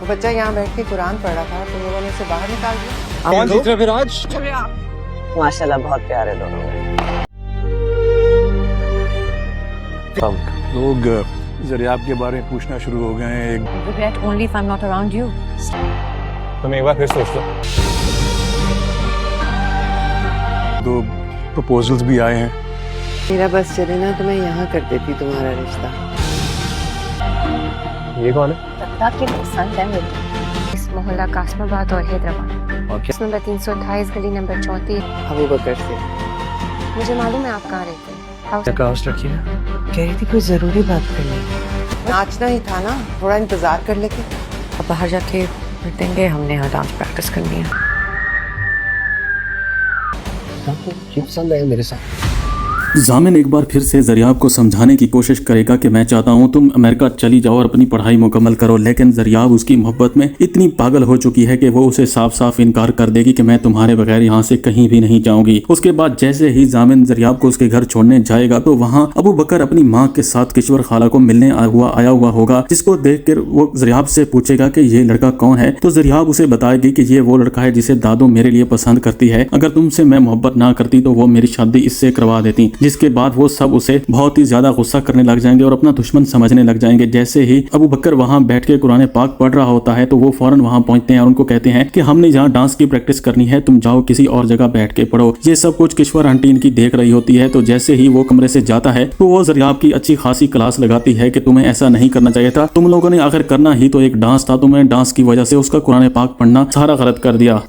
तो बच्चा यहाँ बैठ के कुरान पढ़ रहा था, तुम लोगों ने उसे बाहर निकाल दिया। कौन जीत रहा फिर आज? माशाल्लाह बहुत प्यारे दोनों में। लोग ज़रियाब के बारे में पूछना शुरू हो गए हैं। Regret only if I'm not around you. तुम एक बार फिर सोच लो। 2 प्रपोजल्स भी आए हैं। मेरा बस चले ना तो मैं यहाँ कर देती तुम्हारा रिश्ता। ये कौन है? सत्ता के नुकसान है मेरे। इस मोहल्ला कासमाबाद और हैदराबाद। और क्या? नंबर 328 गली नंबर 34। अबू बकर से। मुझे मालूम है आप कहाँ रहते हैं। कास्ट रखी है। कह रही थी कोई जरूरी बात करनी। नाचना ही था ना, थोड़ा इंतजार कर लेते। अब बाहर जाके देंगे, हमने यहाँ डांस प्रैक्टिस करनी है। क्यों पसंद है मेरे साथ? जामिन एक बार फिर से ज़रियाब को समझाने की कोशिश करेगा कि मैं चाहता हूं तुम अमेरिका चली जाओ और अपनी पढ़ाई मुकम्मल करो, लेकिन ज़रियाब उसकी मोहब्बत में इतनी पागल हो चुकी है कि वो उसे साफ साफ इनकार कर देगी कि मैं तुम्हारे बगैर यहाँ से कहीं भी नहीं जाऊंगी। उसके बाद जैसे ही जामिन ज़रियाब को उसके घर छोड़ने जाएगा तो वहाँ अबू बकर अपनी माँ के साथ किश्वर खाला को मिलने आया हुआ होगा, जिसको देख कर वो ज़रियाब से पूछेगा कि ये लड़का कौन है। तो ज़रियाब उसे बताएगी कि ये वो लड़का है जिसे दादू मेरे लिए पसंद करती है, अगर तुमसे मैं मोहब्बत ना करती तो वो मेरी शादी इससे करवा देती। जिसके बाद वो सब उसे बहुत ही ज्यादा गुस्सा करने लग जाएंगे और अपना दुश्मन समझने लग जाएंगे। जैसे ही अबू बकर वहां बैठ के कुरान पाक पढ़ रहा होता है तो वो फौरन वहां पहुंचते हैं और उनको कहते हैं कि हमने जहां डांस की प्रैक्टिस करनी है, तुम जाओ किसी और जगह बैठ के पढ़ो। ये सब कुछ किश्वर आंटी इनकी देख रही होती है। तो जैसे ही वो कमरे से जाता है तो वो ज़रियाब की अच्छी खासी क्लास लगाती है कि तुम्हें ऐसा नहीं करना चाहिए था, तुम लोगों ने आखिर करना ही तो एक डांस था, तुम्हें डांस की वजह से उसका कुरान पाक पढ़ना सारा गलत कर दिया।